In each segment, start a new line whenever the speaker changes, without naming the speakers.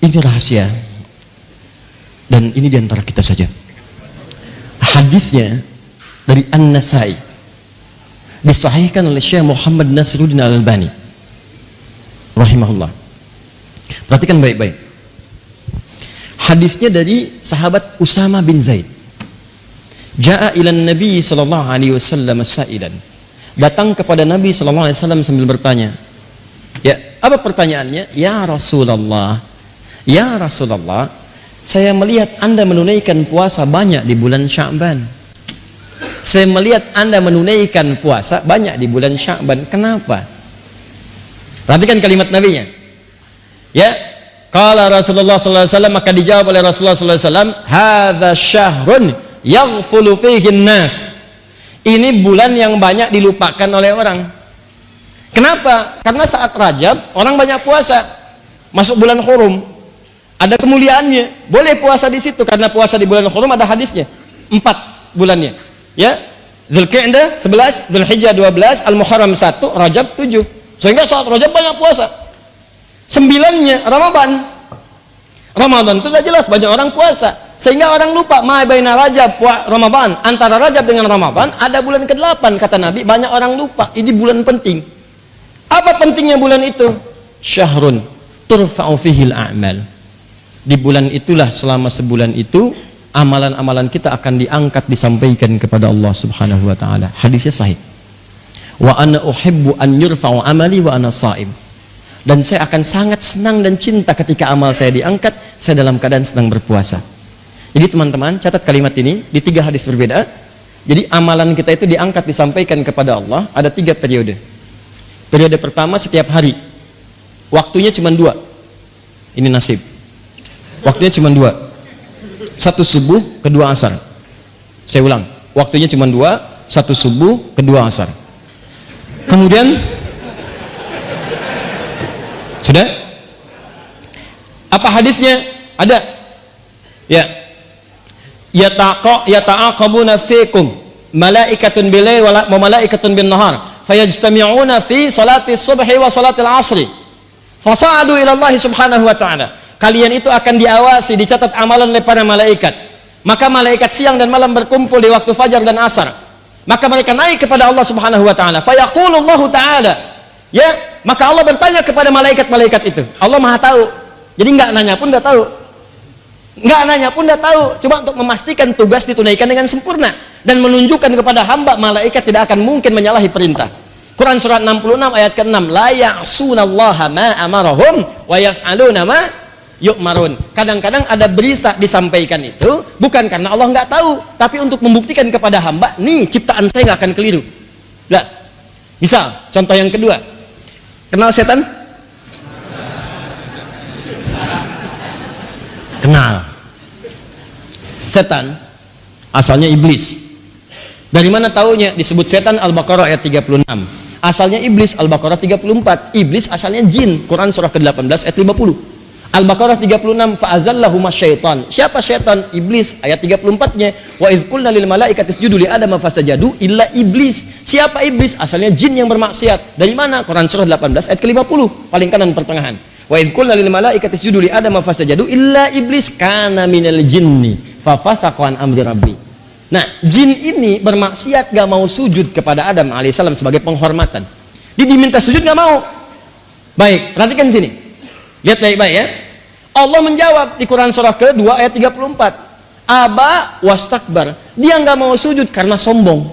Ini rahasia, dan ini diantara kita saja. Hadisnya dari An-Nasai, disahihkan oleh Syekh Muhammad Nasiruddin Al-Albani rahimahullah. Perhatikan baik-baik. Hadisnya dari sahabat Usama bin Zaid. Ja'a ilan Nabi sallallahu alaihi wasallam sa'ilan. Datang kepada Nabi sallallahu alaihi wasallam sambil bertanya. Ya, apa pertanyaannya? Ya Rasulullah, saya melihat Anda menunaikan puasa banyak di bulan Sya'ban. Saya melihat Anda menunaikan puasa banyak di bulan Sya'ban. Kenapa? Perhatikan kalimat Nabinya. Ya, qala Rasulullah sallallahu alaihi wasallam, maka dijawab oleh Rasulullah sallallahu alaihi wasallam, hadza syahrun yaghfulu fihi an-nas. Ini bulan yang banyak dilupakan oleh orang. Kenapa? Karena saat Rajab orang banyak puasa. Masuk bulan Hurum, ada kemuliaannya. Boleh puasa di situ karena puasa di bulan Hurum ada hadisnya. 4 bulannya. Ya. Dzulqa'dah 11, Dzulhijjah 12, Al-Muharram 1, Rajab 7. Sehingga saat Rajab banyak puasa. 9-nya Ramadan. Ramadan itu sudah jelas banyak orang puasa. Sehingga orang lupa ma baina Rajab wa Ramadan. Antara Rajab dengan Ramadan ada bulan ke-8 kata Nabi, banyak orang lupa. Ini bulan penting. Apa pentingnya bulan itu? Syahrun turfa'u fihil a'mal. Di bulan itulah, selama sebulan itu amalan-amalan kita akan diangkat, disampaikan kepada Allah Subhanahu wa taala. Hadisnya sahih. Wa ana uhibbu an yurfa'u amali wa ana sha'im. Dan saya akan sangat senang dan cinta ketika amal saya diangkat, saya dalam keadaan sedang berpuasa. Jadi teman-teman, catat kalimat ini di 3 hadis berbeda. Jadi amalan kita itu diangkat, disampaikan kepada Allah ada 3 periode. Periode pertama setiap hari. Waktunya cuma 2. Ini nasib. Waktunya cuma 2. 1 subuh, kedua asar. Saya ulang. Waktunya cuma 2, 1 subuh, kedua asar. Kemudian sudah? Apa hadisnya? Ada. Ya. Yata'aqabuna fikum malaikatun bil-lail wa malaikatun bin-nahar fayajtami'una fi salati subhi wa salati al-'asri fasa'adu ila Allah Subhanahu wa ta'ala. Kalian itu akan diawasi, dicatat amalan oleh para malaikat. Maka malaikat siang dan malam berkumpul di waktu fajar dan asar. Maka mereka naik kepada Allah Subhanahu wa ta'ala. Fayaqulu Allah ta'ala. Ya, maka Allah bertanya kepada malaikat-malaikat itu. Allah Maha tahu. Jadi enggak nanya pun enggak tahu. Enggak nanya pun enggak tahu. Cuma untuk memastikan tugas ditunaikan dengan sempurna dan menunjukkan kepada hamba malaikat tidak akan mungkin menyalahi perintah. Quran surat 66 ayat ke-6. La ya'sunallaha ma amarahum wa yaf'aluna ma yu'marun. Kadang-kadang ada berita disampaikan itu bukan karena Allah enggak tahu, tapi untuk membuktikan kepada hamba, nih ciptaan saya enggak akan keliru. Jelas. Misal, contoh yang kedua. Kenal setan? Kenal. Setan asalnya iblis. Dari mana taunya? Disebut setan Al-Baqarah ayat 36. Asalnya iblis Al-Baqarah 34. Iblis asalnya jin. Quran surah ke-18 ayat 50. Al-Baqarah 36 fa'azallahuma syaitan. Siapa syaitan? Iblis. Ayat 34-nya wa idz qulna lil malaikati isjudu li adama fasajadu illa iblis. Siapa iblis? Asalnya jin yang bermaksiat. Dari mana? Quran surah 18 ayat ke-50, paling kanan pertengahan. Wa idz qulna lil malaikati isjudu li adama fasajadu illa iblis kana minal jinni fa fasaqa an amri rabbi. Nah, jin ini bermaksiat, gak mau sujud kepada Adam alaihissalam sebagai penghormatan. Dia diminta sujud gak mau. Baik, perhatikan sini. Lihat baik-baik ya. Allah menjawab di Quran surah ke-2 ayat 34. Aba wastakbar. Dia nggak mau sujud karena sombong.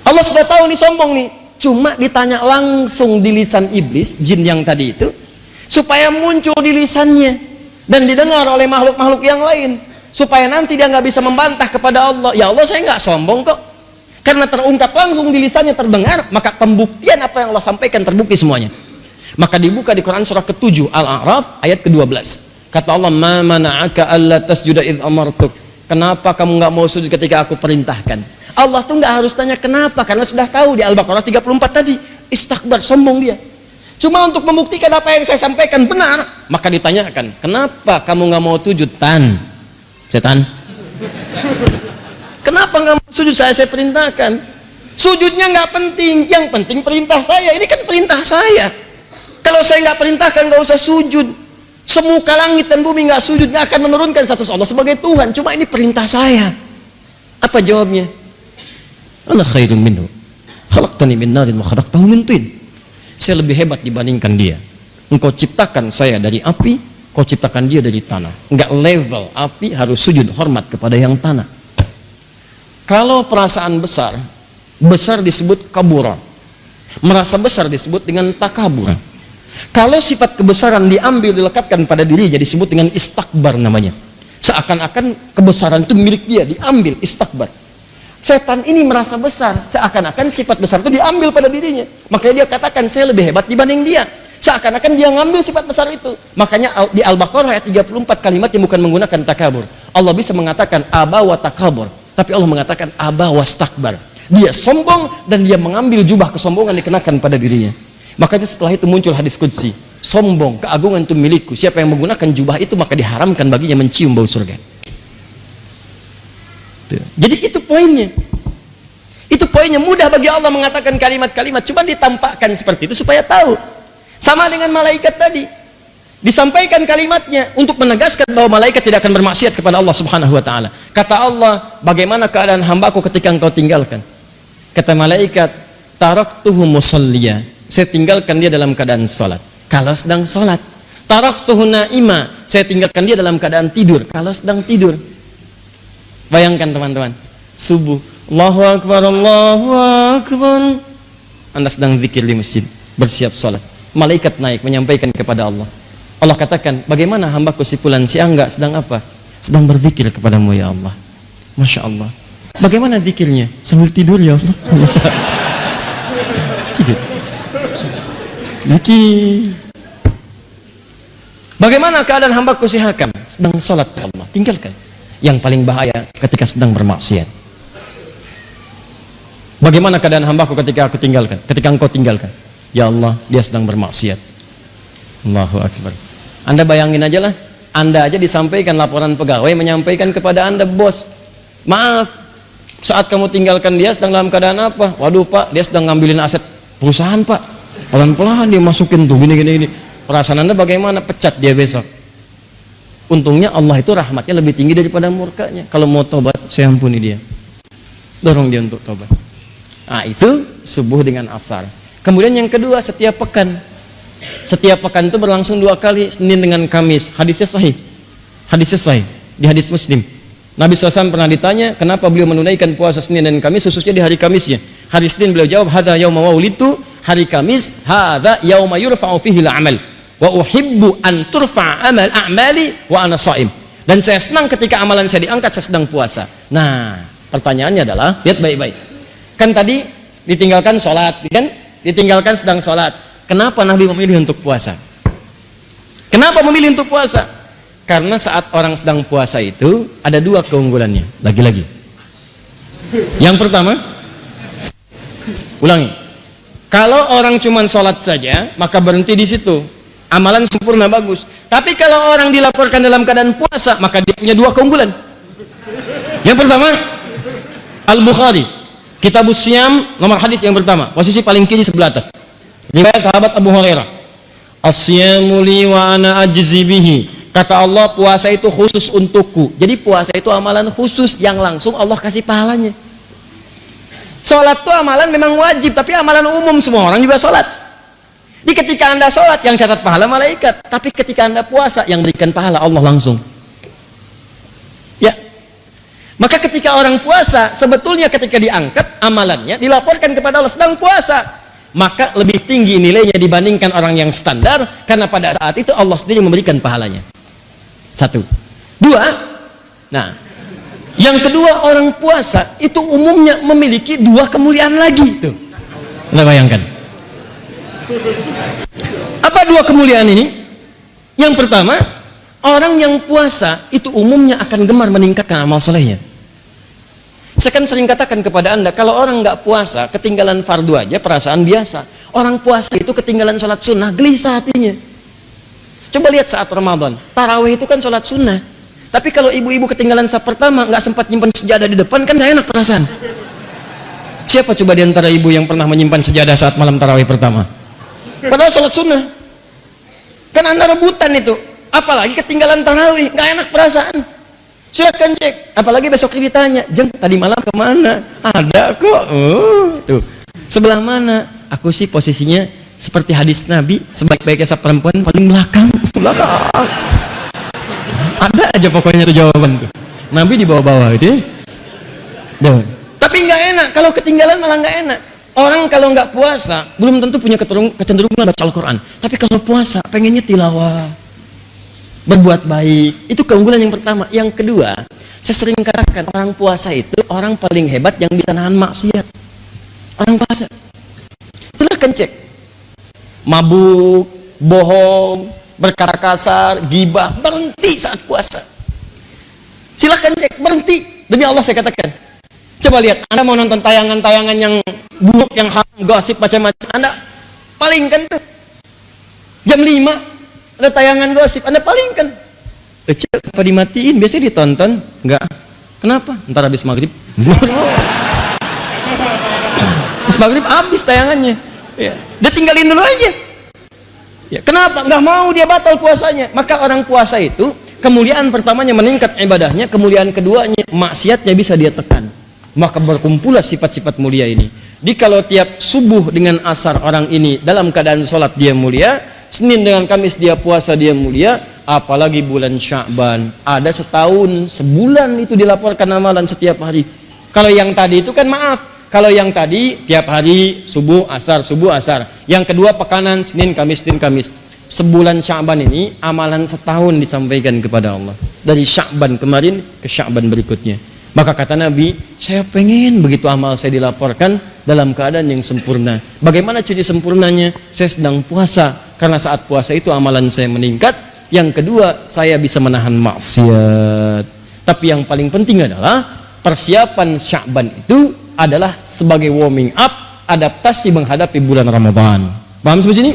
Allah sudah tahu nih sombong nih. Cuma ditanya langsung di lisan iblis, jin yang tadi itu, supaya muncul di lisannya dan didengar oleh makhluk-makhluk yang lain, supaya nanti dia nggak bisa membantah kepada Allah. Ya Allah, saya nggak sombong kok. Karena terungkap langsung di lisannya, terdengar, maka pembuktian apa yang Allah sampaikan terbukti semuanya. Maka dibuka di Quran surah ke-7 Al-A'raf ayat ke-12. Kata Allah, "Ma mana'aka alla tasjuda idz amartuk." Kenapa kamu nggak mau sujud ketika aku perintahkan? Allah tuh nggak harus tanya kenapa, karena sudah tahu di Al-Baqarah 34 tadi. Istakbar, sombong dia. Cuma untuk membuktikan apa yang saya sampaikan benar, maka ditanyakan, "Kenapa kamu nggak mau sujud, Tan?" Setan. Kenapa nggak mau sujud? Saya perintahkan. Sujudnya nggak penting, yang penting perintah saya. Ini kan perintah saya. Kalau saya nggak perintahkan, nggak usah sujud. Semuka langit dan bumi nggak sujud, nggak akan menurunkan status Allah sebagai Tuhan. Cuma ini perintah saya. Apa jawabnya? Ana khairun minhu. Khalaqtani min narin wa khalaqtahu min tin. Saya lebih hebat dibandingkan dia. Engkau ciptakan saya dari api, kau ciptakan dia dari tanah. Enggak level, api harus sujud hormat kepada yang tanah. Kalau perasaan besar, besar disebut kabura. Merasa besar disebut dengan takabur. Kalau sifat kebesaran diambil dilekatkan pada dirinya disebut dengan istakbar namanya. Seakan-akan kebesaran itu milik dia, diambil istakbar. Setan ini merasa besar, seakan-akan sifat besar itu diambil pada dirinya. Makanya dia katakan saya lebih hebat dibanding dia. Seakan-akan dia ngambil sifat besar itu. Makanya di Al-Baqarah ayat 34 kalimat yang bukan menggunakan takabur. Allah bisa mengatakan aba wa takabur, tapi Allah mengatakan aba wastakbar. Dia sombong dan dia mengambil jubah kesombongan dikenakan pada dirinya. Makanya setelah itu muncul hadis qudsi, sombong, keagungan itu milikku. Siapa yang menggunakan jubah itu maka diharamkan baginya mencium bau surga. Jadi itu poinnya. Itu poinnya, mudah bagi Allah mengatakan kalimat-kalimat, cuma ditampakkan seperti itu supaya tahu. Sama dengan malaikat tadi. Disampaikan kalimatnya untuk menegaskan bahwa malaikat tidak akan bermaksiat kepada Allah Subhanahu wa taala. Kata Allah, bagaimana keadaan hambaku ketika engkau tinggalkan? Kata malaikat, taraktuhu musalliya. Saya tinggalkan dia dalam keadaan salat. Kalau sedang salat. Taraktuhu naima. Saya tinggalkan dia dalam keadaan tidur. Kalau sedang tidur. Bayangkan teman-teman, subuh, Allahu Akbar, Allahu Akbar. Anda sedang zikir di masjid, bersiap salat. Malaikat naik menyampaikan kepada Allah. Allah katakan, bagaimana hambaku si fulan si angga sedang apa? Sedang berzikir kepadamu ya Allah. Masya Allah. Bagaimana zikirnya? Sambil tidur ya Allah. Tidur. Zikir. Bagaimana keadaan hambaku si Hakam? Sedang salat ya Allah. Tinggalkan. Yang paling bahaya ketika sedang bermaksiat. Bagaimana keadaan hambaku ketika aku tinggalkan? Ketika engkau tinggalkan? Ya Allah, dia sedang bermaksiat. Allahu Akbar. Anda bayangin aja lah, Anda aja disampaikan laporan pegawai menyampaikan kepada Anda, bos, maaf, saat kamu tinggalkan dia sedang dalam keadaan apa? Waduh Pak, dia sedang ngambilin aset perusahaan Pak. Pelan-pelan dia masukin tuh gini. Perasaan Anda bagaimana? Pecat dia besok. Untungnya Allah itu rahmatnya lebih tinggi daripada murkanya. Kalau mau tobat, saya ampuni dia. Dorong dia untuk tobat. Nah itu subuh dengan asar. Kemudian yang kedua, setiap pekan. Setiap pekan itu berlangsung 2 kali, Senin dengan Kamis. Hadisnya sahih. Hadisnya sahih. Di hadis Muslim. Nabi SAW pernah ditanya, kenapa beliau menunaikan puasa Senin dan Kamis, khususnya di hari Kamisnya. Hari Senin beliau jawab, hadza yauma waulitu. Hari Kamis, hadza yauma yurfa'u fihi al-amal. Wa uhibbu an turfa' amal a'mali wa ana sha'im. Dan saya senang ketika amalan saya diangkat saya sedang puasa. Nah, pertanyaannya adalah, lihat baik-baik. Kan tadi ditinggalkan sholat, kan? Ditinggalkan sedang sholat. Kenapa Nabi memilih untuk puasa? Kenapa memilih untuk puasa? Karena saat orang sedang puasa itu ada 2 keunggulannya. Lagi-lagi. Yang pertama, ulangi. Kalau orang cuma sholat saja, maka berhenti di situ. Amalan sempurna bagus. Tapi kalau orang dilaporkan dalam keadaan puasa, maka dia punya 2 keunggulan. Yang pertama, Al-Bukhari, Kitabus Siyam, nomor hadis yang pertama, posisi paling kiri sebelah atas. Riwayat sahabat Abu Hurairah. As-siyamu li wa ana ajzi bihi. Kata Allah, puasa itu khusus untukku. Jadi puasa itu amalan khusus yang langsung Allah kasih pahalanya. Salat itu amalan memang wajib, tapi amalan umum semua orang juga salat. Di ketika Anda sholat yang catat pahala malaikat, tapi ketika Anda puasa yang berikan pahala Allah langsung. Ya. Maka ketika orang puasa, sebetulnya ketika diangkat amalannya dilaporkan kepada Allah sedang puasa, maka lebih tinggi nilainya dibandingkan orang yang standar, karena pada saat itu Allah sendiri memberikan pahalanya. 1. 2. Nah, yang kedua, orang puasa itu umumnya memiliki 2 kemuliaan lagi tuh. Anda bayangkan. Apa 2 kemuliaan ini? Yang pertama, orang yang puasa itu umumnya akan gemar meningkatkan amal solehnya. Saya kan sering katakan kepada Anda, kalau orang nggak puasa, ketinggalan fardu aja perasaan biasa. Orang puasa itu ketinggalan sholat sunnah, gelisah hatinya. Coba lihat saat Ramadan, tarawih itu kan sholat sunnah. Tapi kalau ibu-ibu ketinggalan saf pertama, nggak sempat nyimpan sejadah di depan, kan nggak enak perasaan. Siapa coba di antara ibu yang pernah menyimpan sejadah saat malam tarawih pertama? Padahal sholat sunnah. Kan Anda rebutan itu. Apalagi ketinggalan tarawih, nggak enak perasaan. Silakan cek. Apalagi besok ditanya, Jeng, tadi malam kemana? Ada kok. Tuh. Sebelah mana? Aku sih posisinya seperti hadis Nabi, sebaik-baiknya perempuan paling belakang. Belakang. Ada aja pokoknya tuh jawaban tuh. Nabi di bawah-bawah gitu ya. Duh. Tapi nggak enak. Kalau ketinggalan malah nggak enak. Orang kalau nggak puasa belum tentu punya kecenderungan baca Al-Quran. Tapi kalau puasa pengennya tilawah, berbuat baik. Itu keunggulan yang pertama. Yang kedua, saya sering katakan orang puasa itu orang paling hebat yang bisa nahan maksiat. Orang puasa. Itulah cek. Mabuk, bohong, berkata kasar, gibah, berhenti saat puasa. Silahkan cek, berhenti. Demi Allah saya katakan. Coba lihat, Anda mau nonton tayangan-tayangan yang buruk, yang haram, gosip, macam-macam. Anda palingkan tuh. Jam 5, ada tayangan gosip, Anda palingkan. Cek, apa dimatiin? Biasanya ditonton. Enggak. Kenapa? Ntar habis maghrib. Habis maghrib habis tayangannya. Ya. Dia tinggalin dulu aja. Ya. Kenapa? Nggak mau dia batal puasanya. Maka orang puasa itu, kemuliaan pertamanya meningkat ibadahnya, kemuliaan keduanya maksiatnya bisa dia tekan. Maka berkumpullah sifat-sifat mulia ini. Di kalau tiap subuh dengan asar orang ini dalam keadaan sholat dia mulia, Senin dengan Kamis dia puasa dia mulia, apalagi bulan Sya'ban. Ada setahun, sebulan itu dilaporkan amalan setiap hari. Kalau yang tadi itu kan maaf, kalau yang tadi tiap hari subuh asar, subuh asar. Yang kedua pekanan Senin Kamis, Senin Kamis. Sebulan Sya'ban ini amalan setahun disampaikan kepada Allah. Dari Sya'ban kemarin ke Sya'ban berikutnya. Maka kata Nabi, saya pengen begitu amal saya dilaporkan dalam keadaan yang sempurna. Bagaimana ciri sempurnanya? Saya sedang puasa, karena saat puasa itu amalan saya meningkat. Yang kedua, saya bisa menahan maksiat. Tapi yang paling penting adalah persiapan Sya'ban itu adalah sebagai warming up, adaptasi menghadapi bulan Ramadan. Paham sampai sini?